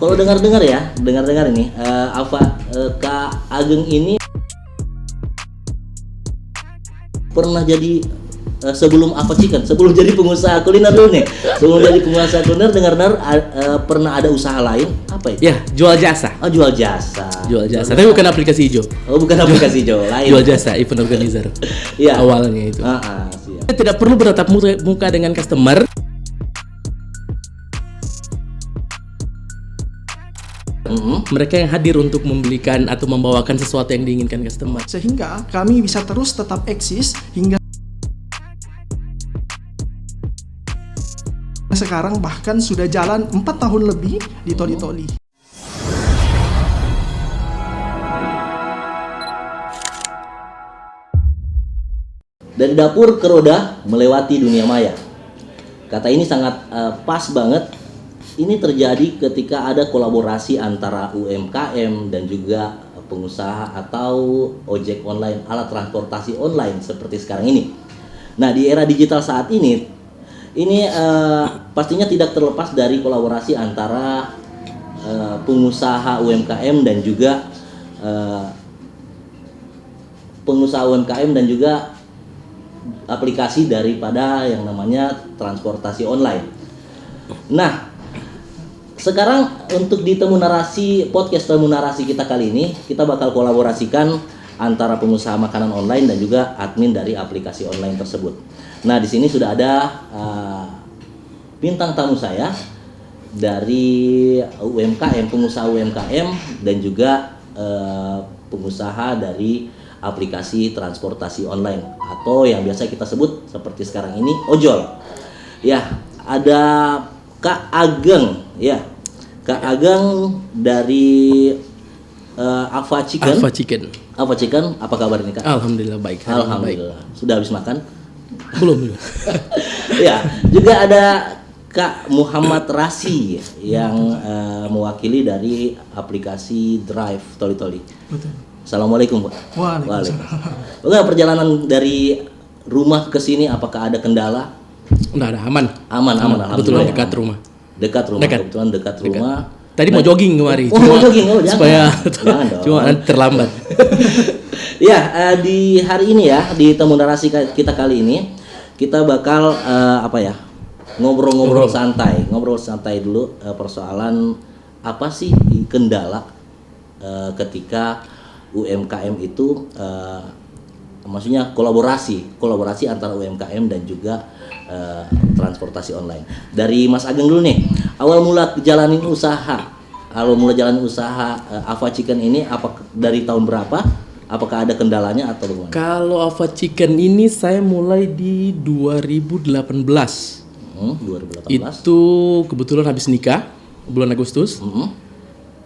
Kalau dengar ini, Kak Ageng ini pernah jadi sebelum sebelum jadi pengusaha kuliner dulu nih. Sebelum jadi pengusaha kuliner, dengar pernah ada usaha lain apa itu? Ya, jual jasa. Oh, jual jasa. Tapi bukan aplikasi hijau. Oh, bukan aplikasi hijau, lain. Jual jasa, event organizer. Iya. Awalnya itu. Siap. Kita tidak perlu bertatap muka dengan customer. Mereka yang hadir untuk membelikan atau membawakan sesuatu yang diinginkan customer. Sehingga kami bisa terus tetap eksis hingga sekarang, bahkan sudah jalan 4 tahun lebih di Toli Toli. Dari dapur ke roda melewati dunia maya. Kata ini sangat pas banget. Ini terjadi ketika ada kolaborasi antara UMKM dan juga pengusaha atau ojek online, alat transportasi online seperti sekarang ini. Nah, di era digital saat ini pastinya tidak terlepas dari kolaborasi antara pengusaha UMKM dan juga aplikasi daripada yang namanya transportasi online. Nah, sekarang untuk di podcast Temu Narasi kita kali ini, kita bakal kolaborasikan antara pengusaha makanan online dan juga admin dari aplikasi online tersebut. Nah, di sini sudah ada bintang tamu saya dari pengusaha UMKM dan juga pengusaha dari aplikasi transportasi online atau yang biasa kita sebut seperti sekarang ini ojol. Ya, ada Kak Ageng, ya. Kak Ageng dari Ava Chicken. Apa kabar nih, Kak? Alhamdulillah baik. Alhamdulillah. Sudah habis makan? Belum. Ya, juga ada Kak Muhammad Rasi yang mewakili dari aplikasi Drive Toli Toli. Betul. Assalamualaikum, Pak. Waalaikumsalam. Bagaimana perjalanan dari rumah ke sini? Apakah ada kendala? Udah ada, aman. Aman, Kebetulan alhamdulillah. dekat rumah. Kebetulan dekat rumah. Tadi mau jogging kemari. Mau jogging, jangan. Supaya Jangan dong. cuma terlambat. Ya, di hari ini ya, di Temu Narasi kita kali ini, kita bakal ngobrol santai dulu antara apa sih kendala ketika UMKM itu maksudnya kolaborasi antara UMKM dan juga transportasi online. Dari Mas Ageng dulu nih, awal mula jalanin usaha Ava Chicken ini dari tahun berapa? Apakah ada kendalanya atau bagaimana? Kalau Ava Chicken ini saya mulai di 2018. 2018. Itu kebetulan habis nikah bulan Agustus.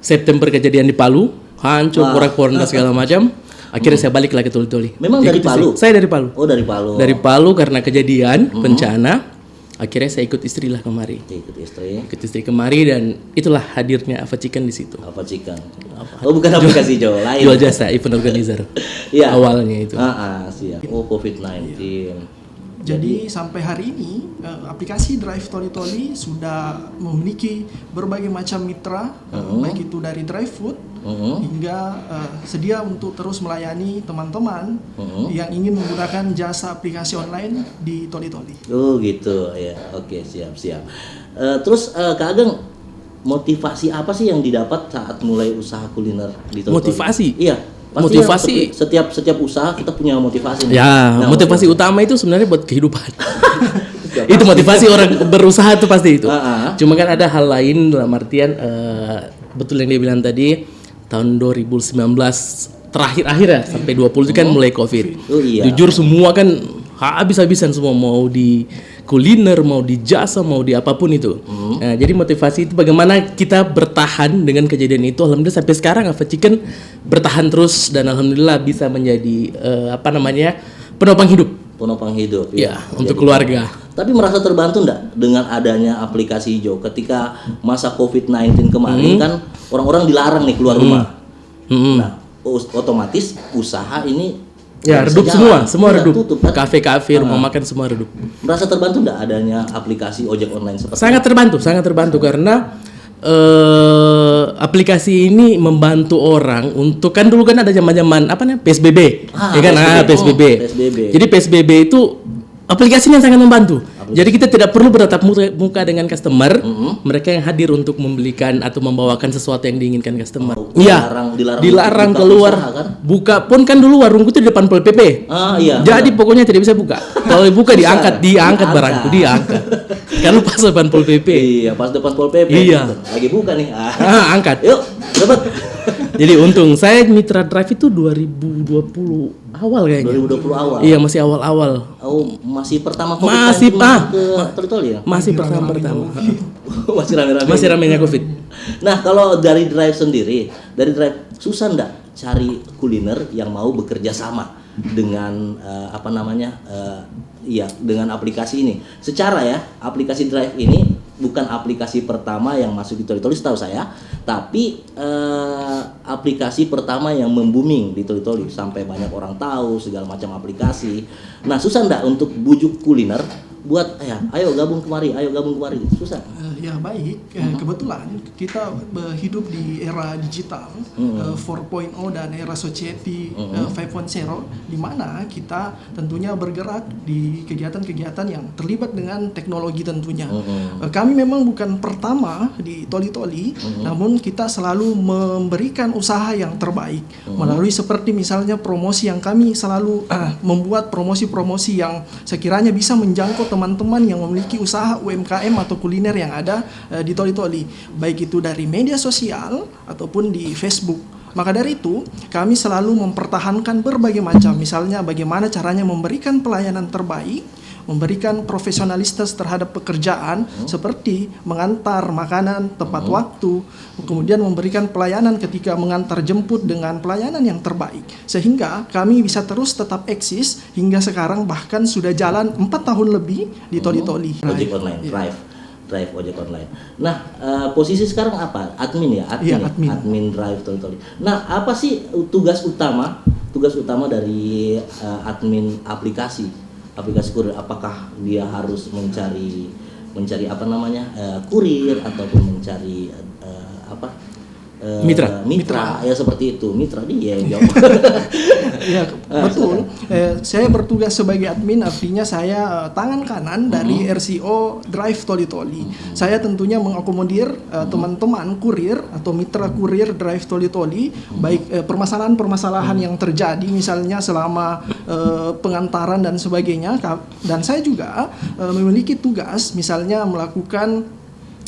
September kejadian di Palu, hancur porak-poranda segala macam. Akhirnya saya balik lagi ke Toli Toli. Memang dari Palu? Saya dari Palu. Oh, dari Palu. Dari Palu karena kejadian bencana. Akhirnya saya ikut istri lah kemari. Ikut istri kemari dan itulah hadirnya Ava Chicken di situ. Ava Chicken. Oh, bukan aplikasi hijau, lain. Jual jasa, event organizer. Iya. Awalnya itu. Siap. Oh, COVID-19. Jadi sampai hari ini aplikasi Drive Toli Toli sudah memiliki berbagai macam mitra, baik itu dari Drive Food hingga sedia untuk terus melayani teman-teman yang ingin menggunakan jasa aplikasi online di Toli Toli. Oh gitu ya, oke, siap. Terus Kak Ageng, motivasi apa sih yang didapat saat mulai usaha kuliner di Toli Toli? Motivasi? Iya. Motivasi setiap usaha kita punya motivasi. Ya, motivasi utama itu sebenarnya buat kehidupan. Itu motivasi orang berusaha tuh pasti itu. Cuma kan ada hal lain dalam artian betul yang dia bilang tadi tahun 2019 terakhir ya sampai 20 itu kan mulai Covid. Oh, iya. Jujur semua kan habis-habisan semua, mau di kuliner, mau di jasa, mau di apapun itu. Nah, jadi motivasi itu bagaimana kita bertahan dengan kejadian itu. Alhamdulillah sampai sekarang Ava Chicken bertahan terus dan alhamdulillah bisa menjadi penopang hidup. Ya, untuk keluarga. Tapi merasa terbantu enggak dengan adanya aplikasi hijau ketika masa COVID-19 kemarin kan orang-orang dilarang nih keluar rumah. Nah, otomatis usaha ini ya redup, semua redup. Tutup, kan? Kafe-kafe, rumah makan semua redup. Merasa terbantu enggak adanya aplikasi ojek online seperti sangat terbantu karena aplikasi ini membantu orang untuk, kan dulu kan ada zaman-zaman apa namanya PSBB, ya kan? PSBB. PSBB. Jadi PSBB itu aplikasinya sangat membantu. Jadi kita tidak perlu bertatap muka dengan customer, mereka yang hadir untuk membelikan atau membawakan sesuatu yang diinginkan customer. Iya, dilarang keluar. Usaha, kan? Buka pun kan dulu warungku itu di depan Pol PP. Iya. Jadi pokoknya tidak bisa buka. Kalau buka diangkat barangku, diangkat. Kan pas depan Pol PP. Iya, pas depan Pol PP. Iya. Lagi buka nih. Angkat. Yuk, dapat. Jadi untung saya Mitra Drive itu 2020 awal kayaknya. 2020 awal. Iya, masih awal-awal. Oh, masih pertama COVID Masih, ke Toli-Toli ya? Masih pertama. Masih rame-rame. Masih ramenya Covid. Nah, kalau dari Drive sendiri, susah nggak cari kuliner yang mau bekerja sama dengan dengan aplikasi ini? Secara ya, aplikasi Drive ini bukan aplikasi pertama yang masuk di Toli-Toli setahu saya, tapi aplikasi pertama yang membooming di Toli-Toli sampai banyak orang tahu segala macam aplikasi. Nah, susah nggak untuk bujuk kuliner buat ayo gabung kemari, susah? Ya baik, kebetulan kita hidup di era digital 4.0 dan era society 5.0, di mana kita tentunya bergerak di kegiatan-kegiatan yang terlibat dengan teknologi tentunya. Kami memang bukan pertama di Toli-Toli, namun kita selalu memberikan usaha yang terbaik melalui seperti misalnya promosi yang kami selalu membuat promosi-promosi yang sekiranya bisa menjangkau teman-teman yang memiliki usaha UMKM atau kuliner yang ada di Toli-Toli, baik itu dari media sosial ataupun di Facebook. Maka dari itu, kami selalu mempertahankan berbagai macam, misalnya bagaimana caranya memberikan pelayanan terbaik, memberikan profesionalitas terhadap pekerjaan, seperti mengantar makanan tepat waktu, kemudian memberikan pelayanan ketika mengantar jemput dengan pelayanan yang terbaik, sehingga kami bisa terus tetap eksis hingga sekarang, bahkan sudah jalan 4 tahun lebih di Toli-Toli. Ojek online, Drive ojek online. Nah, posisi sekarang apa? Admin ya? Admin Drive Toli-Toli. Nah, apa sih tugas utama dari admin aplikasi kurir? Apakah dia harus mencari kurir ataupun mencari mitra ya, seperti itu. Mitra dia yang jawab. Ya, betul. Saya bertugas sebagai admin, artinya saya tangan kanan dari RCO Drive Toli-Toli. Saya tentunya mengakomodir teman-teman kurir atau mitra kurir Drive Toli-Toli, baik permasalahan-permasalahan yang terjadi misalnya selama pengantaran dan sebagainya. Dan saya juga memiliki tugas misalnya melakukan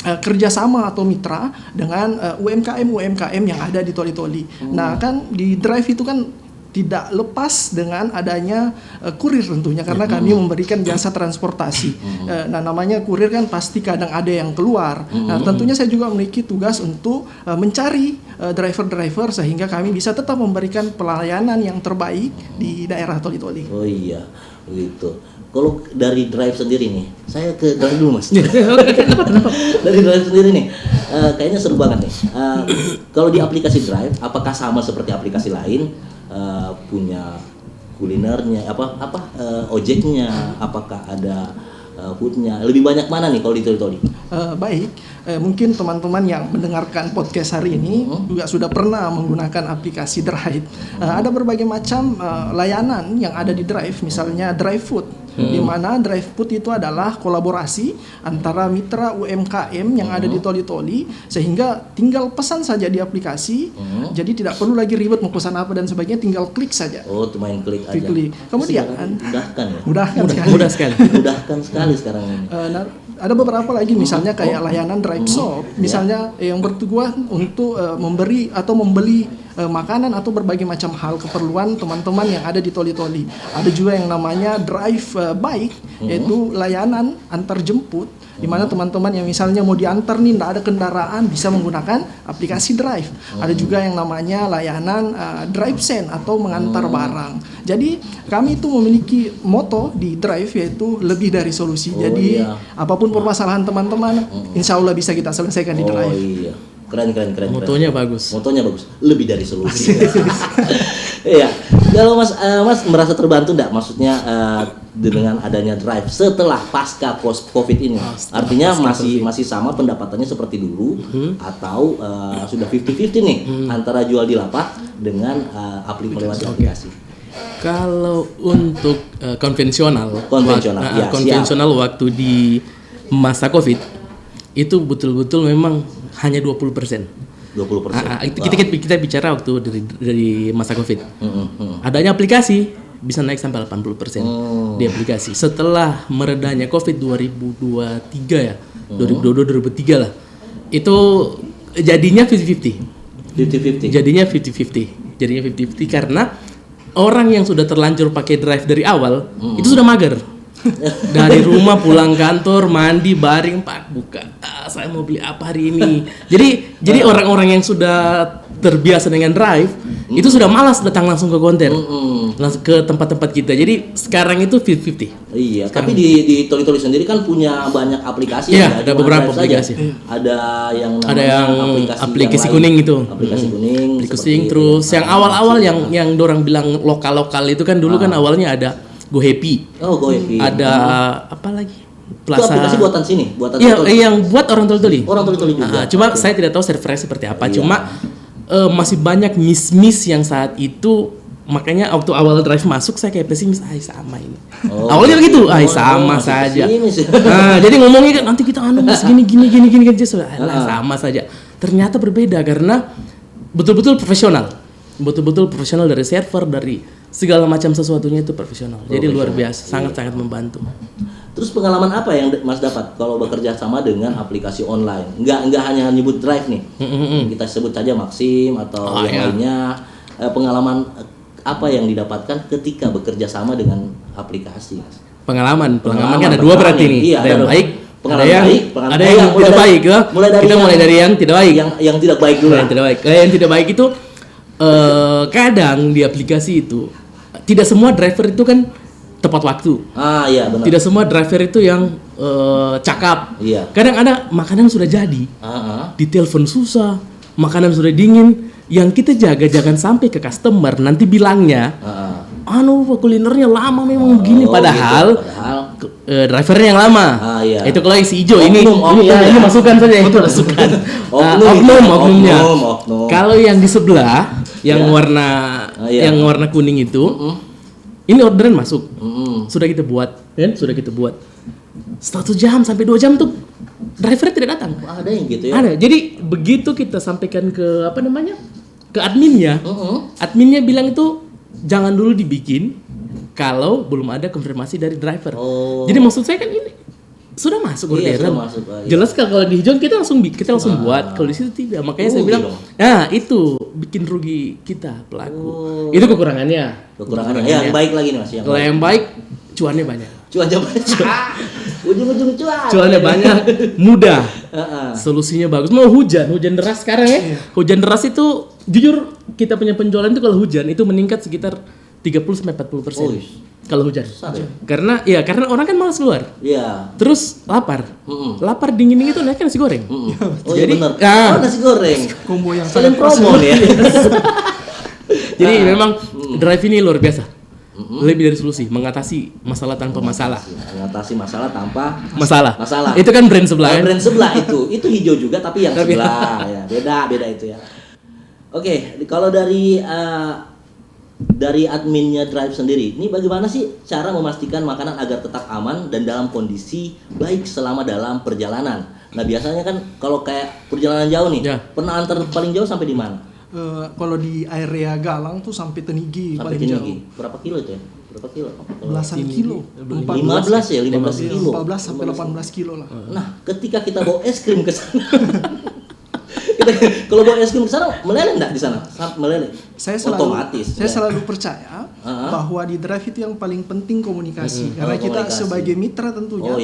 kerjasama atau mitra dengan UMKM yang ada di Toli-Toli. Nah, kan di Drive itu kan tidak lepas dengan adanya kurir tentunya, karena kami memberikan jasa transportasi. Nah, namanya kurir kan pasti kadang ada yang keluar. Nah, tentunya saya juga memiliki tugas untuk mencari driver-driver sehingga kami bisa tetap memberikan pelayanan yang terbaik di daerah Toli-Toli. Oh iya, begitu. Kalau dari Drive sendiri nih, saya ke Drive dulu Mas. Kenapa? Dari Drive sendiri nih, kayaknya seru banget nih. Kalau di aplikasi Drive, apakah sama seperti aplikasi lain? Punya kulinernya, ojeknya, apakah ada foodnya? Lebih banyak mana nih kalau di Toli-Toli? Baik, mungkin teman-teman yang mendengarkan podcast hari ini juga sudah pernah menggunakan aplikasi Drive. Ada berbagai macam layanan yang ada di Drive, misalnya Drive Food, di mana Drive Food itu adalah kolaborasi antara mitra UMKM yang ada di Toli-Toli, sehingga tinggal pesan saja di aplikasi, jadi tidak perlu lagi ribet mau pesan apa dan sebagainya, tinggal klik saja. Oh, cuma klik aja. Klik. Kemudian mudah sekali sekarang ini. Ada beberapa lagi misalnya kayak layanan Drive Shop, misalnya yang bertujuan untuk memberi atau membeli makanan atau berbagai macam hal keperluan teman-teman yang ada di Toli-Toli. Ada juga yang namanya Drive Bike, yaitu layanan antar jemput, di mana teman-teman yang misalnya mau diantar nih, tidak ada kendaraan, bisa menggunakan aplikasi Drive. Ada juga yang namanya layanan Drive Send atau mengantar barang. Jadi kami itu memiliki moto di Drive, yaitu lebih dari solusi. Jadi apapun permasalahan teman-teman, insya Allah bisa kita selesaikan di Drive. Keren. Motonya bagus. Lebih dari solusi. Iya. Kalau Mas merasa terbantu enggak? Maksudnya dengan adanya Drive setelah pasca COVID ini. Artinya masih sama pendapatannya seperti dulu atau sudah 50-50 nih antara jual di lapak dengan melewati aplikasi. Kalau untuk konvensional waktu di masa COVID itu betul-betul memang hanya 20%. 20%. Kita bicara waktu dari masa COVID. Adanya aplikasi bisa naik sampai 80% di aplikasi. Setelah meredanya COVID 2023 ya, 2022-2023 lah. Itu jadinya 50-50. Jadinya 50-50 karena orang yang sudah terlanjur pakai Drive dari awal itu sudah mager. Dari rumah pulang kantor, mandi, baring, pak buka. Saya mau beli apa hari ini? Jadi orang-orang yang sudah terbiasa dengan Drive itu sudah malas datang langsung ke konter, langsung ke tempat-tempat kita. Jadi sekarang itu 50-50. Iya. Tapi di Toli-Toli sendiri kan punya banyak aplikasi. Iya, ada beberapa aplikasi. Ada yang namanya aplikasi kuning itu. Aplikasi kuning. Terus yang awal-awal yang dorang bilang lokal-lokal itu kan dulu kan awalnya ada Go Happy. Oh, Go Happy. Ada apa lagi? Plaza. Itu aplikasi buatan sini, Iya, yang buat orang Toli-Toli. Orang Toli-Toli juga. Cuma saya tidak tahu servernya seperti apa. Iya. Cuma masih banyak miss yang saat itu, makanya waktu awal Drive masuk saya kayak pesimis, sama ini. Awalnya begitu, sama saja. Jadi ngomongnya kan nanti kita gini sama saja. Ternyata berbeda karena betul-betul profesional. Betul-betul profesional dari server, dari segala macam sesuatunya itu profesional. Jadi luar biasa, sangat-sangat membantu. Terus pengalaman apa yang Mas dapat kalau bekerja sama dengan aplikasi online? Enggak hanya nyebut Drive nih. Kita sebut saja Maxim atau lainnya. Pengalaman apa yang didapatkan ketika bekerja sama dengan aplikasi, Mas? Pengalaman kan ada dua berarti nih. Iya, ada yang baik, ada yang tidak baik. Kita mulai dari yang tidak baik. Yang tidak baik dulu. Yang tidak baik itu kadang di aplikasi itu tidak semua driver itu kan tepat waktu. Iya benar. Tidak semua driver itu yang cakap. Iya. Kadang ada makanan sudah jadi, ditelepon susah, makanan sudah dingin, yang kita jaga jangan sampai ke customer nanti bilangnya, kulinernya lama memang begini, padahal drivernya yang lama. Iya. Itu kalau yang si hijau ini masukan saja itu masukan. Oknumnya. Kalau yang di sebelah yang warna kuning itu, ini orderan masuk. Sudah kita buat. 1 jam sampai 2 jam tuh drivernya tidak datang. Ada yang gitu ya. Ada. Jadi begitu kita sampaikan ke ke adminnya. Adminnya bilang itu jangan dulu dibikin kalau belum ada konfirmasi dari driver. Jadi maksud saya kan ini sudah masuk orderan. Jelas kalau di hijau kita langsung buat, kalau di situ tidak. Makanya saya bilang, itu bikin rugi kita pelaku. Itu kekurangannya. Yang baik lagi nih Mas. Kalau yang baik cuannya banyak. Ujung-ujung cuannya banyak, mudah. Solusinya bagus. Mau hujan deras sekarang ya. Hujan deras itu jujur kita punya penjualan itu kalau hujan itu meningkat sekitar 30-40%. Kalau hujan. Karena orang kan malas keluar. Iya. Terus lapar. Lapar dingin itu naik nasi goreng. Jadi benar. Nasi goreng. Combo yang sangat promo nih ya. Jadi memang Drive ini luar biasa. Lebih dari solusi, mengatasi masalah tanpa masalah. Mengatasi masalah tanpa masalah. Itu kan brand sebelah. Brand sebelah itu hijau juga tapi yang sebelah ya. Beda itu ya. Oke, kalau dari adminnya Drive sendiri, ini bagaimana sih cara memastikan makanan agar tetap aman dan dalam kondisi baik selama dalam perjalanan? Nah biasanya kan kalau kayak perjalanan jauh nih, pernah antar paling jauh sampai di mana? Kalau di area Galang tuh sampai Tenigi paling jauh. Berapa kilo itu ya? Belasan kilo. 15 kilo. 14 sampai 18 kilo lah. Nah, ketika kita bawa es krim ke sana. Kalau bawa es krim ke sana, meleleh enggak di sana? Meleleh. Saya selalu percaya bahwa di Drive itu yang paling penting komunikasi. Karena kita sebagai mitra tentunya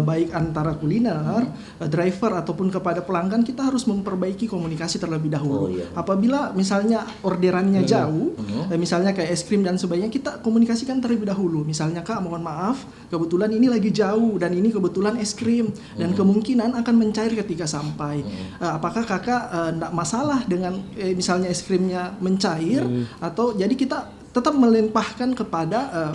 baik antara kuliner, driver ataupun kepada pelanggan kita harus memperbaiki komunikasi terlebih dahulu. Apabila misalnya orderannya jauh, misalnya kayak es krim dan sebagainya, kita komunikasikan terlebih dahulu. Misalnya Kak, mohon maaf, kebetulan ini lagi jauh dan ini kebetulan es krim dan kemungkinan akan mencair ketika sampai. Apakah Kakak enggak masalah dengan misalnya es krimnya mencair atau jadi kita tetap melimpahkan kepada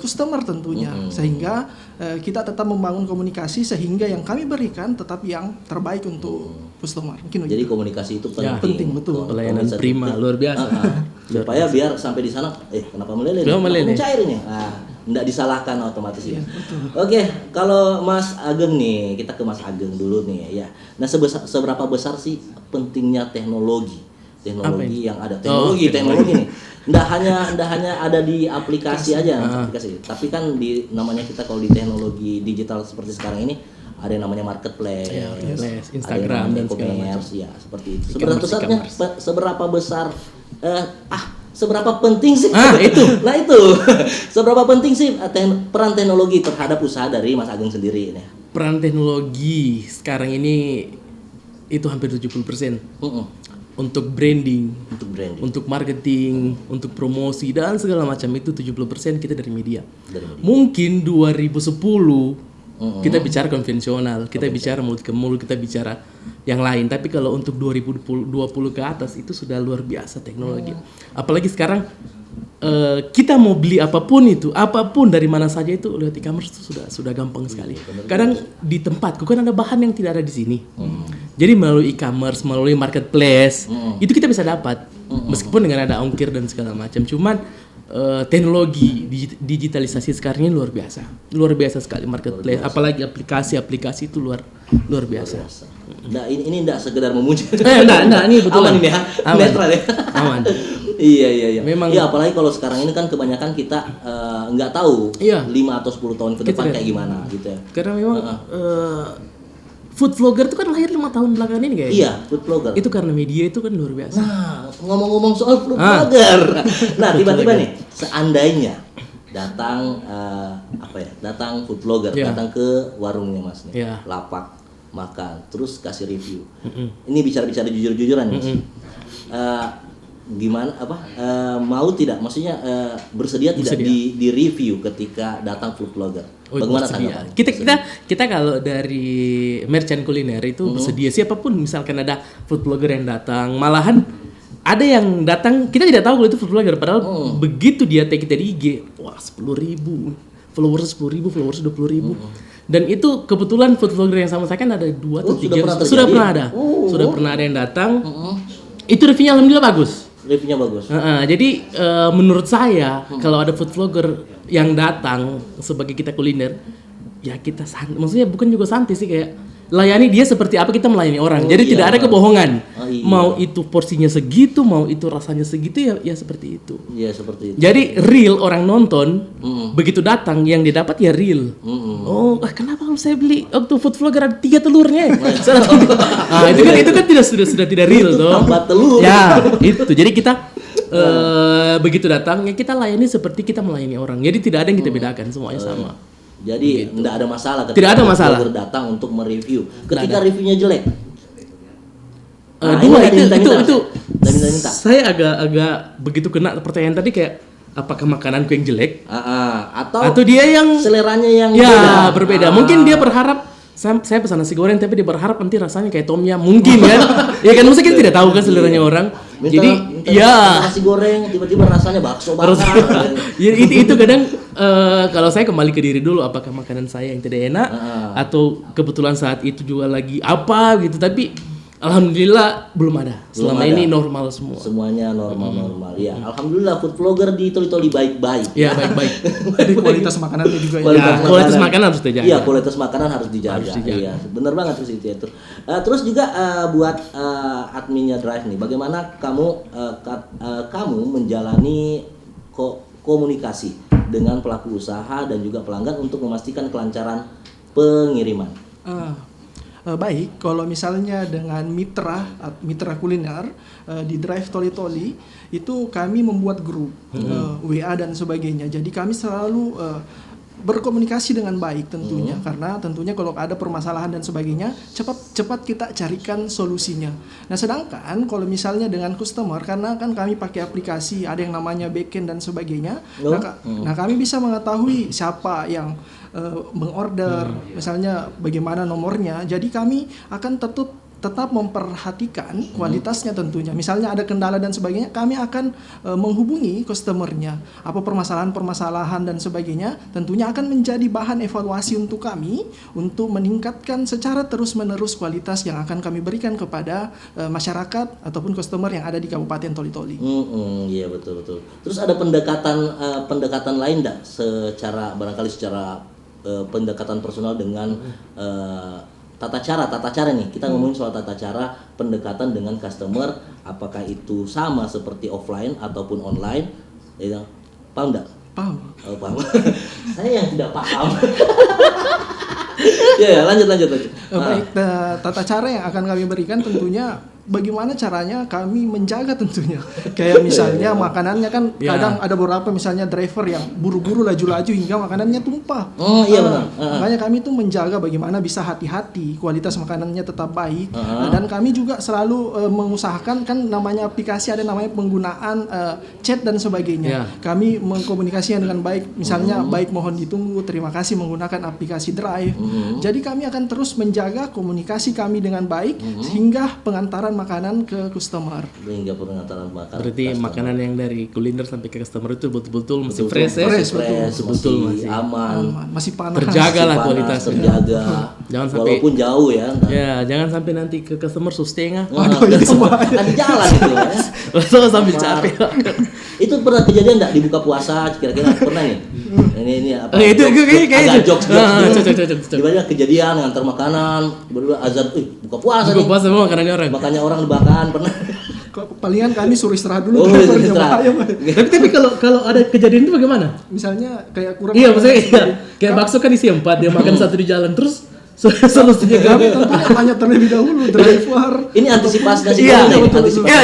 customer tentunya, sehingga kita tetap membangun komunikasi sehingga yang kami berikan tetap yang terbaik untuk customer. Mungkin Jadi komunikasi itu penting. penting, betul. Pelayanan prima, luar biasa. Supaya biar sampai di sana, kenapa meleleh? Kenapa meleleh? Mencair ini. Nggak disalahkan otomatis ya. Oke, kalau Mas Ageng nih, kita ke Mas Ageng dulu nih ya. Nah, seberapa besar sih pentingnya teknologi yang ada? Teknologi nih. Nggak hanya ada di aplikasi aja, tapi kan namanya kita kalau di teknologi digital seperti sekarang ini ada yang namanya marketplace, Instagram dan segala macam. Ya, seperti itu. Seberapa besar seberapa penting sih? Itu. Nah itu, seberapa penting sih peran teknologi terhadap usaha dari Mas Ageng sendiri ini? Peran teknologi sekarang ini itu hampir 70%. Untuk branding, untuk marketing, untuk promosi dan segala macam itu 70% kita dari media. Mungkin 2010 kita bicara konvensional, kita bicara mulut ke mulut, kita bicara yang lain. Tapi kalau untuk 2020 ke atas itu sudah luar biasa teknologi. Apalagi sekarang kita mau beli apapun dari mana saja itu lewat e-commerce itu sudah gampang sekali. Kadang di tempatku kan ada bahan yang tidak ada di sini. Jadi melalui e-commerce, melalui marketplace, itu kita bisa dapat. Meskipun dengan ada ongkir dan segala macam. Cuman teknologi digitalisasi sekarang ini luar biasa sekali marketplace. Apalagi aplikasi itu luar biasa. Nah, ini enggak sekedar memuji. Enggak, ini betul. Aman ini ya. Netral ya. Aman. Iya. Memang. Iya, apalagi kalau sekarang ini kan kebanyakan kita nggak tahu 5 atau 10 tahun ke depan kayak gimana gitu ya. Karena memang food vlogger itu kan lahir 5 tahun belakangan ini kayaknya. Iya, food vlogger. Itu karena media itu kan luar biasa. Nah, ngomong-ngomong soal food vlogger. Nah, tiba-tiba nih, seandainya datang datang food vlogger, datang ke warungnya Mas nih. Lapak makan, terus kasih review. Ini bicara-bicara jujur-jujuran Mas. Gimana mau tidak, maksudnya bersedia tidak di review ketika datang food vlogger? Bagaimana tanggapannya? Kita kalau dari merchant kuliner itu bersedia, siapapun misalkan ada food vlogger yang datang, malahan ada yang datang kita tidak tahu kalau itu food vlogger, padahal begitu dia tag kita di IG, wah 10.000 followers, 10.000 followers, 20.000. Dan itu kebetulan food vlogger yang sama saya kan ada 2 atau 3 sudah pernah ada yang datang. Itu reviewnya alhamdulillah bagus. Reviewnya bagus. Jadi menurut saya kalau ada food vlogger yang datang sebagai kita kuliner, ya kita maksudnya bukan juga santai sih, kayak layani dia seperti apa kita melayani orang. Jadi tidak ada kebohongan. Mau itu porsinya segitu, mau itu rasanya segitu, ya seperti itu. Iya, seperti itu. Jadi real orang nonton begitu datang yang didapat ya real. Kenapa kalau saya beli waktu food vlogger ada 3 telurnya? Itu kan sudah tidak real toh. Tambah telur. Ya, itu. Jadi kita begitu datang ya kita layani seperti kita melayani orang. Jadi tidak ada yang kita bedakan, semuanya sama. Jadi tidak ada masalah ketika tidak ada masalah datang untuk mereview. Ketika reviewnya jelek, itu saya agak begitu kena pertanyaan tadi, kayak apakah makananku yang jelek atau dia yang seleranya yang berbeda. Mungkin dia berharap saya pesan nasi goreng tapi dia berharap nanti rasanya kayak tom yum, mungkin kan. Ya kan, maksudnya kita tidak tahu kan seleranya orang. Jadi nasi goreng tiba-tiba rasanya bakso bakar. itu kadang kalau saya kembali ke diri dulu, apakah makanan saya yang tidak enak atau kebetulan saat itu juga lagi apa gitu. Tapi alhamdulillah belum ada. Selama ini normal semua. Semuanya normal. Ya, alhamdulillah food vlogger di Toli-Toli baik-baik. Ya, baik-baik. Kualitas makanannya juga kualitas makanan harus dijaga. Iya, kualitas makanan harus dijaga. Iya, benar banget terus itu ya. Terus juga buat adminnya Drive nih, bagaimana kamu menjalani komunikasi dengan pelaku usaha dan juga pelanggan untuk memastikan kelancaran pengiriman? Baik, kalau misalnya dengan mitra kuliner di Drive Toli-Toli itu kami membuat grup WA dan sebagainya. Jadi kami selalu berkomunikasi dengan baik tentunya, karena tentunya kalau ada permasalahan dan sebagainya cepat kita carikan solusinya. Nah, sedangkan kalau misalnya dengan customer, karena kan kami pakai aplikasi, ada yang namanya backend dan sebagainya. Nah, kami bisa mengetahui siapa yang mengorder, misalnya bagaimana nomornya. Jadi kami akan tetap memperhatikan kualitasnya tentunya. Misalnya ada kendala dan sebagainya, kami akan menghubungi customernya. Apa permasalahan-permasalahan dan sebagainya, tentunya akan menjadi bahan evaluasi untuk kami untuk meningkatkan secara terus-menerus kualitas yang akan kami berikan kepada masyarakat ataupun customer yang ada di Kabupaten Toli-Toli. Iya betul. Terus ada pendekatan lain enggak secara pendekatan personal dengan tata cara nih, kita ngomongin soal tata cara pendekatan dengan customer, apakah itu sama seperti offline ataupun online, ya, paham nggak? Paham. Oh, paham. Saya yang tidak paham. Ya, lanjut. Baik, tata cara yang akan kami berikan tentunya bagaimana caranya kami menjaga tentunya. Kayak misalnya makanannya kan kadang ada beberapa misalnya driver yang buru-buru laju-laju hingga makanannya tumpah. Oh iya benar. Makanya kami tuh menjaga bagaimana bisa hati-hati kualitas makanannya tetap baik. Dan kami juga selalu mengusahakan, kan namanya aplikasi ada namanya penggunaan chat dan sebagainya. Kami mengkomunikasikan dengan baik. Misalnya baik mohon ditunggu, terima kasih menggunakan aplikasi Drive. Jadi kami akan terus menjaga komunikasi kami dengan baik sehingga pengantaran makanan ke customer. Hingga pengantaran makanan. Berarti makanan yang dari kuliner sampai ke customer itu betul-betul masih fresh ya? Betul, masih aman. Masih panas. Terjaga lah kualitasnya. Terjaga. Jangan sampai, walaupun jauh ya. Ya, jangan sampai nanti ke customer setengah. Ada jalan itu ya. Langsung sambil capek. Itu pernah kejadian enggak di buka puasa kira-kira pernah nih? Ini apa? Itu agak jokes. Tiba-tiba kejadian ngantar makanan, berdua azan, buka puasa nih. Buka puasa memang makanannya orang. Makanya orang dibakar pernah. Palingan kami suruh istirahat dulu. Istirahat. Tapi kalau ada kejadian itu bagaimana? Misalnya kayak kurang. Iya, maksudnya kayak bakso kan isi 4, dia makan satu di jalan terus solusinya kami tentunya tanya terlebih dahulu driver. Ini antisipasi. Iya,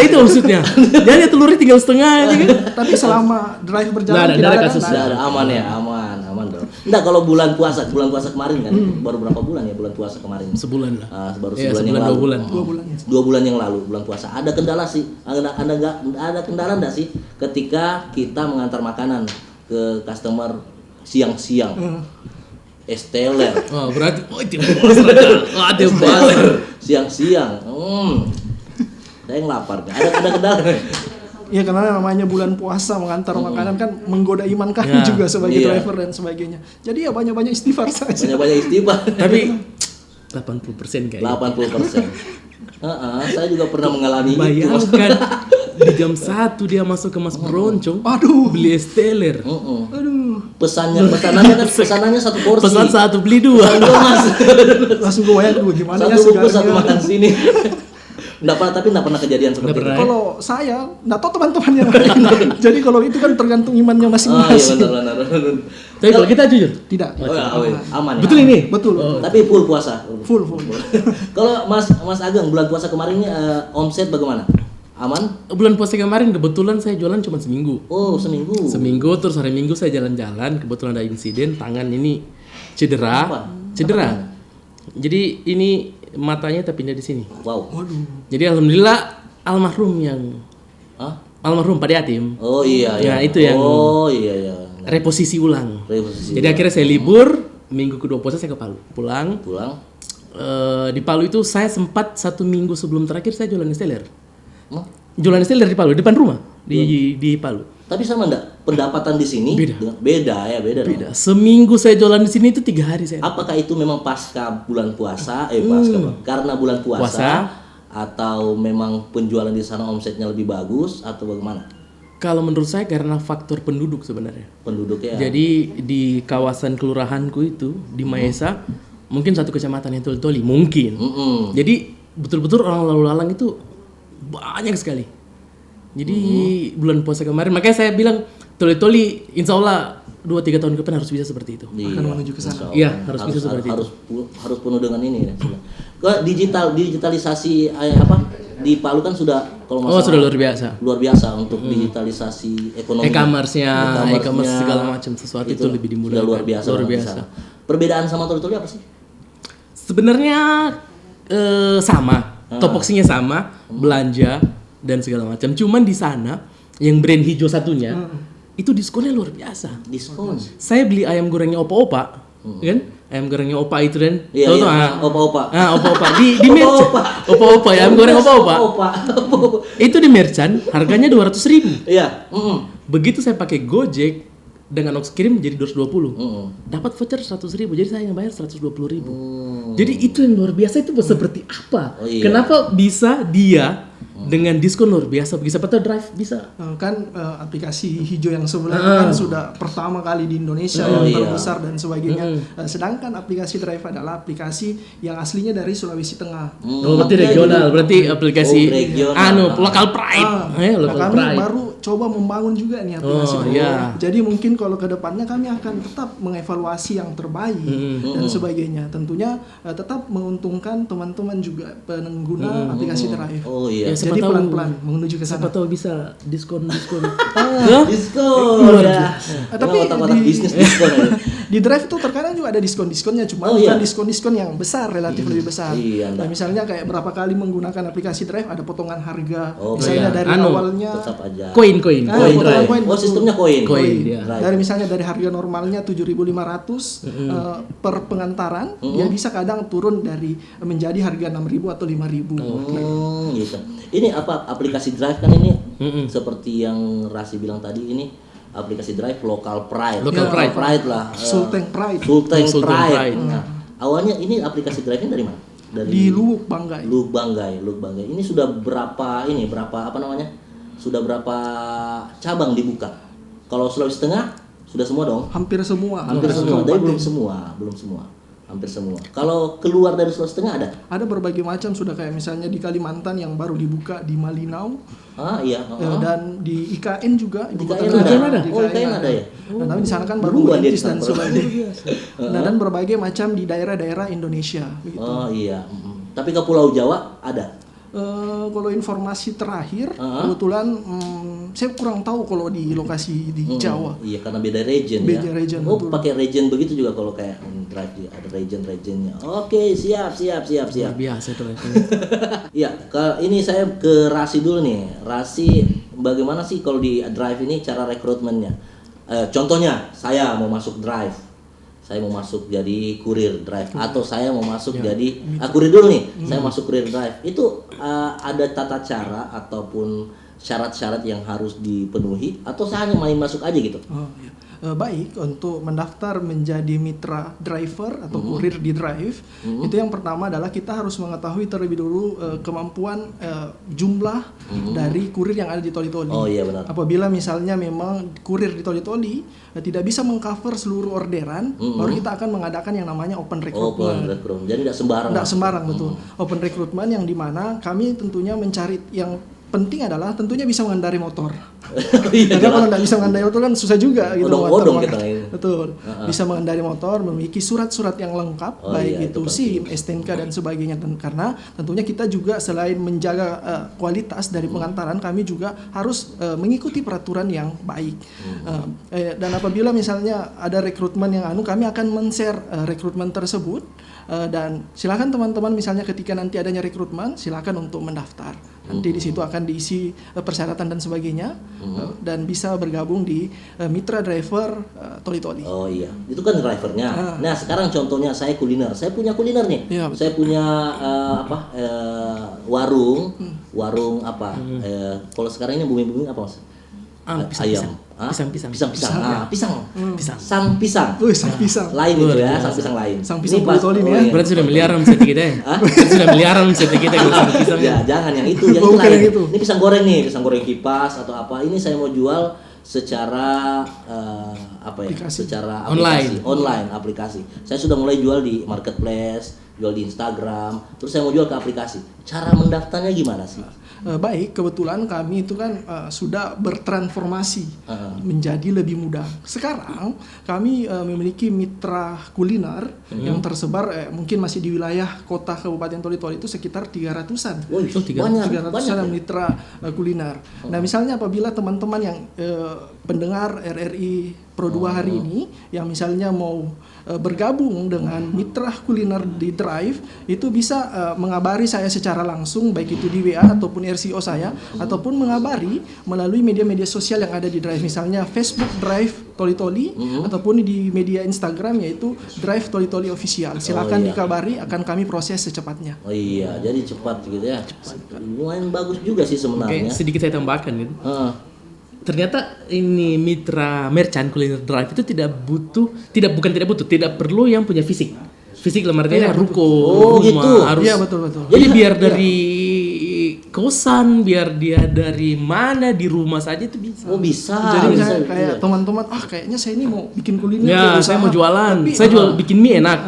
itu maksudnya. Jadi telurnya tinggal setengah aja kan. Tapi selama drive berjalan tidak ada kasus. Aman dong. Enggak, kalau bulan puasa kemarin kan, baru berapa bulan ya bulan puasa kemarin? Sebulan lah. Baru sebulan yang lalu. 2 bulan yang lalu bulan puasa. Ada kendala sih. Ada kendala enggak sih ketika kita mengantar makanan ke customer siang-siang? Esteller. Oh, berarti ada baler. Siang-siang. Saya ngelapar. Ada kendala. Iya, karena namanya bulan puasa mengantar makanan kan menggoda iman kami juga sebagai driver dan sebagainya. Jadi ya banyak-banyak istighfar saja. Banyak-banyak istighfar. Tapi 80% kayaknya. 80%. Saya juga pernah mengalami itu. Bayangkan di jam 1 dia masuk ke Mas Broncong. Aduh, beli Esteller. Aduh. Pesanannya satu porsi. Pesan 1 beli 2. Langsung gue bayang gimana satu ya bungkus satu makan sini. Tapi enggak pernah kejadian seperti itu. Kalau saya enggak tahu teman-teman yang lain. Jadi kalau itu kan tergantung imannya masing-masing. Iya benar. Tapi kalau kita jujur, tidak. Aman. Betul ini? Betul. Tapi full puasa. Full. Kalau Mas Ageng bulan puasa kemarin ini omset bagaimana? Aman? Bulan puasa kemarin kebetulan saya jualan cuma seminggu. Oh, seminggu. Seminggu, terus hari Minggu saya jalan-jalan, kebetulan ada insiden tangan ini cedera. Apa? Jadi ini matanya terpindah di sini. Wow. Waduh. Jadi alhamdulillah almarhum Pak Yatim. Oh iya. Ya itu yang. Oh iya. Reposisi ulang. Jadi akhirnya saya libur, minggu kedua puasa saya ke Palu. Pulang. Di Palu itu saya sempat 1 minggu sebelum terakhir saya jualan Esteller. Jualan Esteller di Palu, depan rumah di Palu. Tapi sama enggak? Pendapatan di sini beda. Seminggu saya jualan di sini itu 3 hari saya. Apakah itu memang pasca bulan puasa? Karena bulan puasa atau memang penjualan di sana omsetnya lebih bagus atau bagaimana? Kalau menurut saya karena faktor penduduk sebenarnya. Penduduknya. Jadi di kawasan kelurahanku itu di Maesa mungkin satu kecamatan yang Toli-Toli mungkin. Jadi betul-betul orang lalu lalang itu banyak sekali. Jadi bulan puasa kemarin makanya saya bilang Toli-Toli insya Allah 2-3 tahun ke depan harus bisa seperti itu. Akan menuju ke sana. Iya, harus bisa seperti itu. Harus penuh dengan ini ya. Digitalisasi di Palu kan sudah kalau sudah luar biasa. Luar biasa untuk digitalisasi ekonomi. E-commerce segala macam sesuatu itu lebih dimudahkan. Luar biasa. Perbedaan sama Toli-Toli apa sih? Sebenarnya sama. Topoksinya sama, belanja dan segala macam. Cuman di sana yang brand hijau satunya itu diskonnya luar biasa. Diskon. Saya beli ayam gorengnya opa-opa, kan? ayam gorengnya opa itu kan. Iya, Tahu iya. tuh, Opa-opa. opa-opa di Opa-opa. merchant. Opa-opa ya, ayam goreng opa-opa. Opa. Itu di merchant harganya 200.000. Iya. Begitu saya pakai Gojek dengan ongkos kirim jadi 220. Dapat voucher 100.000, jadi saya yang bayar 120.000. Jadi itu yang luar biasa itu seperti apa? Oh, iya. Kenapa bisa dia dengan diskon luar biasa? Bisa betul Drive bisa. Aplikasi hijau yang sebenarnya kan sudah pertama kali di Indonesia yang iya. terbesar dan sebagainya. Sedangkan aplikasi Drive adalah aplikasi yang aslinya dari Sulawesi Tengah. Oh, berarti regional, berarti aplikasi regional. local pride. Local Kami pride. baru coba membangun juga nih aplikasi. Oh, iya. Jadi mungkin kalau ke depannya kami akan tetap mengevaluasi yang terbaik dan sebagainya. Tentunya tetap menguntungkan teman-teman juga pengguna aplikasi Drive. Oh iya. Ya, siapa Jadi tahu- pelan-pelan menuju ke sana. Siapa tahu bisa diskon. Diskon ya. Tapi otak-otak di- bisnis diskon ya. Di Drive itu terkadang juga ada diskon-diskonnya, cuma Oh, bukan iya. diskon-diskon yang besar, relatif lebih besar. Iya, Nah, misalnya kayak berapa kali menggunakan aplikasi Drive ada potongan harga. Oh, Misalnya iya. dari Anu, awalnya Tetap aja. Koin. Koin Koin Drive. Drive. Oh, sistemnya koin. Koin, iya. Drive. dari misalnya dari harga normalnya 7.500 per pengantaran, dia bisa kadang turun dari menjadi harga 6.000 atau 5.000. Gitu. Ini apa aplikasi Drive kan ini seperti yang Rasi bilang tadi ini aplikasi Drive local pride. Local pride. lah. Sulteng Pride Sulteng Sulteng Pride. Pride. Nah, awalnya ini aplikasi Drive ini dari mana? Dari di Luwuk Banggai. Luwuk Banggai. Ini sudah berapa apa namanya? Sudah berapa cabang dibuka? Kalau Sulawesi Tengah sudah semua dong. Hampir semua. Hampir semua, tapi belum semua. Hampir semua. Kalau keluar dari Sulawesi Tengah ada? Ada berbagai macam sudah, kayak misalnya di Kalimantan yang baru dibuka di Malinau. Iya. Dan di IKN juga Di ibu kota IKN negara. ada? Di Oh, IKN ada ya? Nah, tapi di sana kan baru Duluan dia merintis di dan sana. sebagainya. Nah, dan berbagai macam di daerah-daerah Indonesia begitu. Oh iya. Tapi ke Pulau Jawa ada? Kalau informasi terakhir kebetulan saya kurang tahu kalau di lokasi di Jawa. Iya, karena beda region Beda ya. region, Oh, betul. pakai region begitu juga kalau kayak Drive dia ada region-regionnya. Oke, siap. Luar biasa itu. Iya, ini saya ke Rasi dulu nih. Rasi, bagaimana sih kalau di Drive ini cara rekrutmennya? Contohnya, saya mau masuk Drive. Saya mau masuk jadi kurir Drive atau saya mau masuk jadi kurir dulu nih. Saya masuk kurir Drive. Itu ada tata cara ataupun syarat-syarat yang harus dipenuhi atau saya hanya main masuk aja gitu? Oh, iya. Baik, untuk mendaftar menjadi mitra driver atau kurir di Drive, itu yang pertama adalah kita harus mengetahui terlebih dulu kemampuan jumlah dari kurir yang ada di Toli-Toli. Oh iya benar. Apabila misalnya memang kurir di Toli-Toli tidak bisa mengcover seluruh orderan, baru kita akan mengadakan yang namanya open recruitment. Recruitment. Jadi tidak sembarang. Tidak sembarang, betul. Open recruitment yang dimana kami tentunya mencari yang penting adalah tentunya bisa mengendarai motor. Iya, Karena kalau tidak bisa mengendarai motor kan susah juga gitu. Odong-odong motor. kita ini. Betul. Bisa mengendarai motor, memiliki surat-surat yang lengkap, Oh, baik iya, itu itu SIM, STNK dan sebagainya. Dan karena tentunya kita juga selain menjaga kualitas dari pengantaran, kami juga harus mengikuti peraturan yang baik. Dan apabila misalnya ada rekrutmen yang kami akan men-share rekrutmen tersebut. Dan silakan teman-teman misalnya ketika nanti adanya rekrutmen, silakan untuk mendaftar. Nanti di situ akan diisi persyaratan dan sebagainya, dan bisa bergabung di mitra driver Toli-Toli. Oh iya, itu kan drivernya. Nah sekarang contohnya saya kuliner, saya punya kuliner nih. Iya, betul. Saya punya warung apa? Kalau sekarang ini bumi-bumi apa mas? Ayam. Pisang. Pisang. Sang pisang. Wih, sang pisang. Lain itu ya, sang pisang lain. Sang pisang Ini pas- Toli nih oh ya. iya. Berarti sudah miliaran omset kita ya? Berarti sudah miliaran omset kita kalau sama pisang. Ya, jangan yang itu, yang Oh, itu bukan lain. yang itu. Ini pisang goreng nih, pisang goreng kipas atau apa. Ini saya mau jual secara Aplikasi. secara Online. aplikasi. Saya sudah mulai jual di marketplace, jual di Instagram, terus saya mau jual ke aplikasi. Cara mendaftarnya gimana sih? Baik, kebetulan kami itu kan sudah bertransformasi menjadi lebih mudah. Sekarang kami memiliki mitra kuliner yang tersebar mungkin masih di wilayah kota Kabupaten Toli-Toli itu sekitar 300-an. Woi, banyak. 300-an mitra kuliner. Nah, misalnya apabila teman-teman yang pendengar RRI Pro 2 hari ini yang misalnya mau bergabung dengan mitra kuliner di Drive itu bisa mengabari saya secara langsung baik itu di WA ataupun RCO saya ataupun mengabari melalui media-media sosial yang ada di Drive, misalnya Facebook Drive Toli Toli ataupun di media Instagram yaitu Drive Toli Toli Official. Silakan dikabari, akan kami proses secepatnya. Oh iya, jadi cepat gitu ya. Lumayan bagus juga sih sebenarnya. Oke, sedikit saya tambahkan gitu. Ternyata ini mitra merchant kuliner Drive itu tidak perlu yang punya fisik dalam artinya ruko, rumah gitu. harus. Iya betul. Jadi biar dari kosan, biar dia dari mana di rumah saja itu bisa. Oh bisa. Jadi bisa, misalnya kayak teman-teman, kayaknya saya ini mau bikin kuliner. Ya, kayak saya usaha. mau jualan. Tapi, Saya bikin mie enak.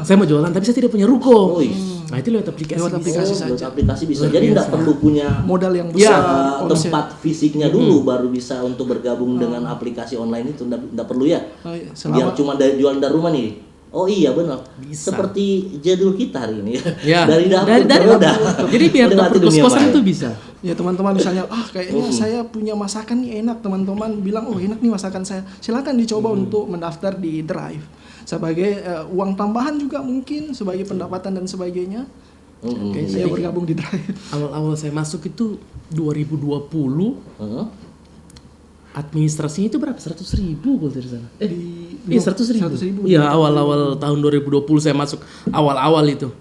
Saya mau jualan, tapi saya tidak punya ruko. Nah, itu lewat aplikasi. Lewat aplikasi lewat saja. aplikasi bisa. Jadi nggak perlu punya Modal yang Ya, besar. tempat fisiknya dulu baru bisa untuk bergabung dengan aplikasi online itu. Nggak perlu ya. Oh, iya. Biar cuma jualan dari rumah nih. Oh iya benar. Bisa. Seperti jadul kita hari ini. Ya. Dari dapur dari dapur. Jadi biar dapur kos-kosan itu bisa. Ya teman-teman misalnya, kayaknya saya punya masakan nih enak, teman-teman bilang, enak nih masakan saya. Silakan dicoba untuk mendaftar di Drive. Sebagai uang tambahan juga mungkin, sebagai pendapatan dan sebagainya. Oke, saya bergabung di Drive. Awal-awal saya masuk itu 2020. Administrasinya itu berapa? 100.000 kalau dari sana. Iya 100.000. Iya awal-awal tahun 2020 saya masuk, awal-awal itu.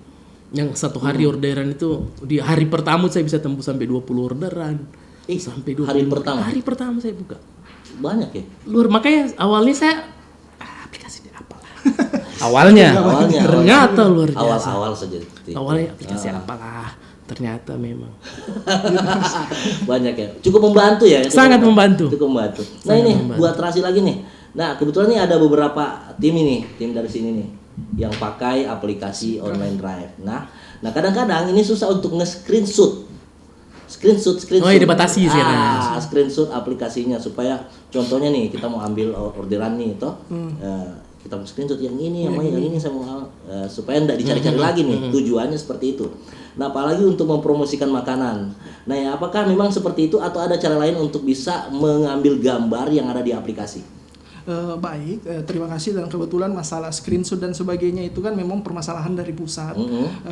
Yang satu hari orderan itu di hari pertama saya bisa tembus sampai 20 orderan. Sampai 20 hari pertama. Hari pertama saya buka. Banyak ya? Makanya awalnya saya aplikasi apalah. Awalnya. Ternyata luar biasa. Awal saja. Awalnya aplikasi apalah. Ternyata memang banyak ya. Cukup membantu ya. Sangat membantu. Cukup membantu. Nah ini buat terasi lagi nih. Nah kebetulan nih ada beberapa tim dari sini nih yang pakai aplikasi online Drive. Nah kadang-kadang ini susah untuk nge-screenshot. Oh iya dibatasi sih screenshot aplikasinya supaya contohnya nih kita mau ambil orderan nih toh. Kita mau screenshot yang ini saya mau supaya enggak dicari-cari lagi nih. Tujuannya seperti itu. Nah, apalagi untuk mempromosikan makanan. Nah, ya apakah memang seperti itu atau ada cara lain untuk bisa mengambil gambar yang ada di aplikasi? Baik, terima kasih. Dan kebetulan masalah screenshot dan sebagainya itu kan memang permasalahan dari pusat.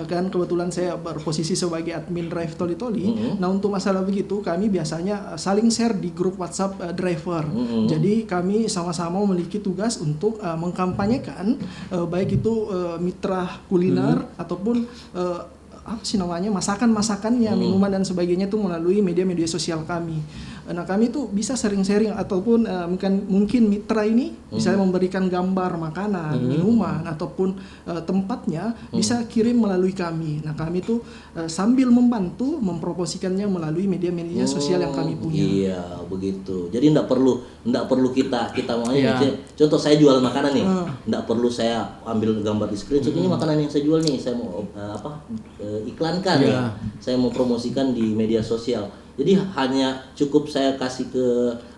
Kan kebetulan saya berposisi sebagai admin Drive Toli Toli. Nah untuk masalah begitu kami biasanya saling share di grup WhatsApp driver. Jadi kami sama-sama memiliki tugas untuk mengkampanyekan baik itu mitra kuliner ataupun masakan-masakannya, minuman dan sebagainya itu melalui media-media sosial kami. Nah kami tuh bisa sering-sharing ataupun mungkin mitra ini bisa memberikan gambar makanan, minuman ataupun tempatnya bisa kirim melalui kami. Nah kami tuh sambil membantu mempromosikannya melalui media-media sosial yang kami punya. Iya begitu. Jadi enggak perlu kita mau contoh saya jualan makanan nih, enggak perlu saya ambil gambar di screenshot ini makanan yang saya jual nih, saya mau iklankan ya. Saya mau promosikan di media sosial. Jadi hanya cukup saya kasih ke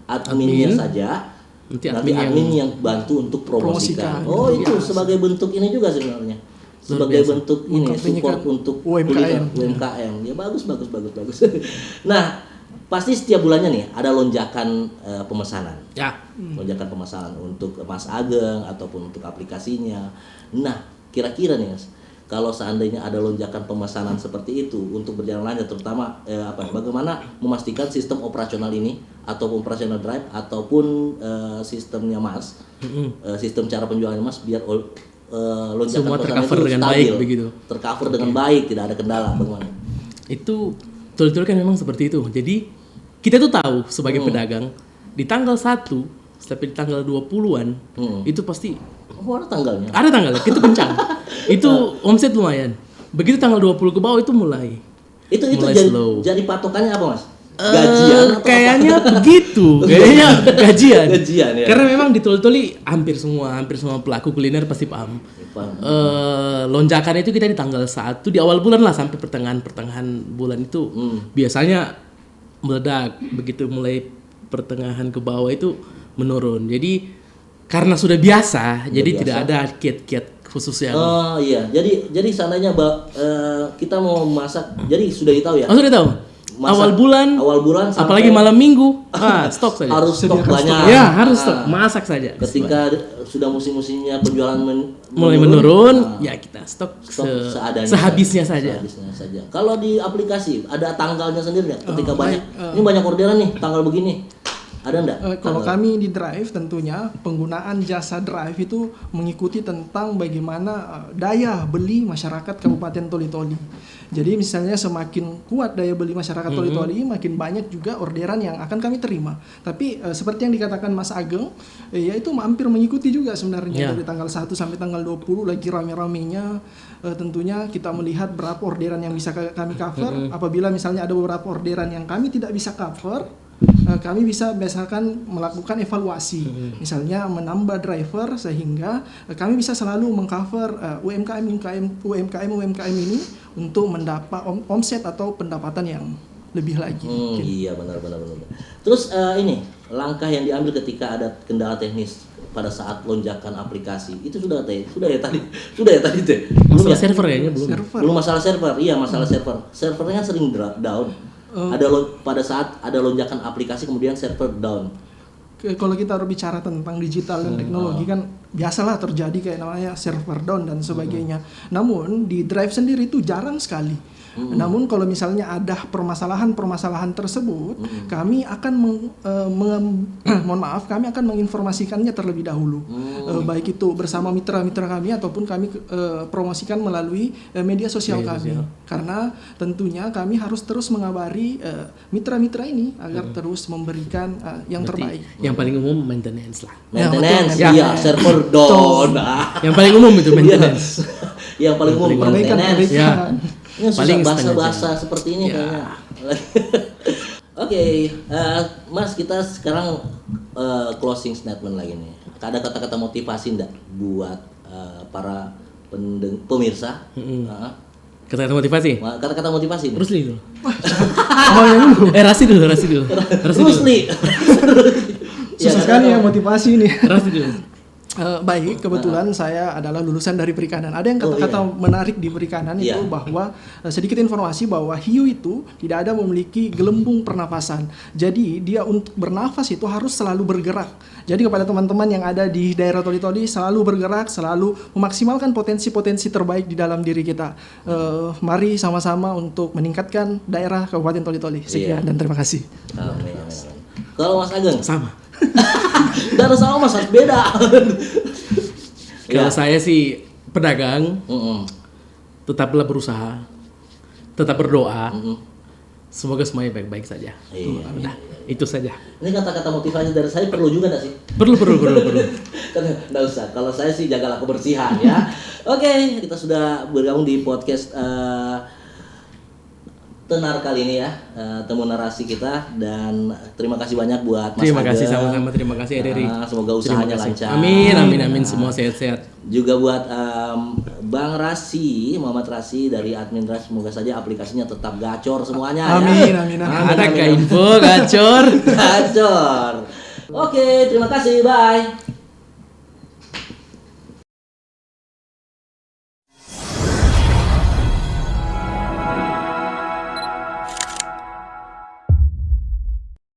adminnya saja. Nanti admin yang bantu untuk promosikan. Oh itu sebagai bentuk ini juga sebenarnya. Sebagai bentuk ini support untuk UMKM. Ya bagus. Nah, pasti setiap bulannya nih ada lonjakan pemesanan. Ya. Lonjakan pemesanan untuk Mas Ageng ataupun untuk aplikasinya. Nah, kira-kira nih Mas, kalau seandainya ada lonjakan pemesanan seperti itu untuk berjalan lancar, terutama bagaimana memastikan sistem operasional ini atau operasional Drive ataupun sistemnya Mas, sistem cara penjualannya Mas biar lonjakan semua pemesanan tercover itu dengan stabil, baik begitu. Tercover dengan baik, tidak ada kendala, bagaimana? Itu betul-betul kan memang seperti itu. Jadi kita tuh tahu sebagai pedagang di tanggal 1 sampai di tanggal 20-an itu pasti ada tanggalnya. Ada tanggalnya, itu kencang. Itu omset lumayan. Begitu tanggal 20 ke bawah itu mulai jadi patokannya apa Mas? Gajian? Kayaknya begitu. Kayaknya gajian. Gajian ya. Karena memang di Toli-Toli hampir semua pelaku kuliner pasti paham. Lonjakan itu kita di tanggal 1 di awal bulan lah sampai pertengahan bulan itu biasanya meledak. Begitu mulai pertengahan ke bawah itu menurun. Jadi karena sudah biasa, jadi tidak ada kiat-kiat khusus yang. Oh iya, jadi seandainya kita mau masak, jadi sudah tahu ya. Oh sudah tahu. awal bulan sampai apalagi malam minggu stok saja. Harus stok banyak. Ya, harus stok, masak saja. Ketika sudah musim-musimnya penjualan mulai menurun, ya kita stok seadanya, sehabisnya saja. Kalau di aplikasi ada tanggalnya sendiri nggak? Ketika ini banyak orderan nih, tanggal begini. Ada enggak? Kalau kami di Drive tentunya penggunaan jasa Drive itu mengikuti tentang bagaimana daya beli masyarakat Kabupaten Toli-Toli. Jadi misalnya semakin kuat daya beli masyarakat Toli-Toli, makin banyak juga orderan yang akan kami terima. Tapi seperti yang dikatakan Mas Ageng, yaitu hampir mengikuti juga sebenarnya dari tanggal 1 sampai tanggal 20 lagi rame-ramenya. Tentunya kita melihat berapa orderan yang bisa kami cover. Apabila misalnya ada beberapa orderan yang kami tidak bisa cover, kami bisa misalkan melakukan evaluasi, misalnya menambah driver sehingga kami bisa selalu mengcover UMKM ini untuk mendapat omset atau pendapatan yang lebih lagi. Iya benar. Terus ini langkah yang diambil ketika ada kendala teknis pada saat lonjakan aplikasi itu sudah ya tadi teh. Masalah server kayaknya belum. Belum masalah server. Iya masalah server. Servernya kan sering down. Pada saat ada lonjakan aplikasi kemudian server down. Kalau kita berbicara tentang digital dan teknologi kan biasalah terjadi kayak namanya server down dan sebagainya. Namun di Drive sendiri itu jarang sekali. Namun kalau misalnya ada permasalahan tersebut, kami akan kami akan menginformasikannya terlebih dahulu. Baik itu bersama mitra-mitra kami ataupun kami promosikan melalui media sosial kami. Karena tentunya kami harus terus mengabari mitra-mitra ini agar terus memberikan yang terbaik. Yang paling umum maintenance lah. Maintenance, server down. Yang paling umum itu maintenance. Yang paling umum perbaikan. Ini paling bahasa seperti ini kayaknya. Oke, Mas kita sekarang closing statement lagi nih. Ada kata-kata motivasi enggak buat para pemirsa? Kata-kata motivasi? Kata-kata motivasi. Bruce Lee dulu. Rasi dulu. Bruce Lee. Susah sekali ya motivasi ini. Rasi dulu. Baik, kebetulan saya adalah lulusan dari perikanan. Ada yang kata-kata menarik di perikanan itu bahwa sedikit informasi bahwa hiu itu tidak ada memiliki gelembung pernafasan. Jadi dia untuk bernafas itu harus selalu bergerak. Jadi kepada teman-teman yang ada di daerah Toli-Toli selalu bergerak, selalu memaksimalkan potensi-potensi terbaik di dalam diri kita. Mari sama-sama untuk meningkatkan daerah Kabupaten Toli-Toli. Sekian dan terima kasih. Amin. Kalau Mas Ageng sama. Darah sama Mas beda. Kalau saya sih pedagang, tetaplah berusaha, tetap berdoa. Semoga semuanya baik-baik saja. Iya. Itu saja. Ini kata-kata motivasi dari saya perlu juga nggak sih? Perlu. Nggak usah. Kalau saya sih jagalah kebersihan ya. Oke, kita sudah bergabung di podcast Tenar kali ini ya, temu narasi kita, dan terima kasih banyak buat Mas Terima kasih Ageng. sama-sama, terima kasih Dari. Semoga usahanya lancar. Amin, semua sehat-sehat. Juga buat Bang Rasi, Muhammad Rasi dari admin Drive, semoga saja aplikasinya tetap gacor semuanya. Amin. Ada info gacor. Oke, terima kasih, bye.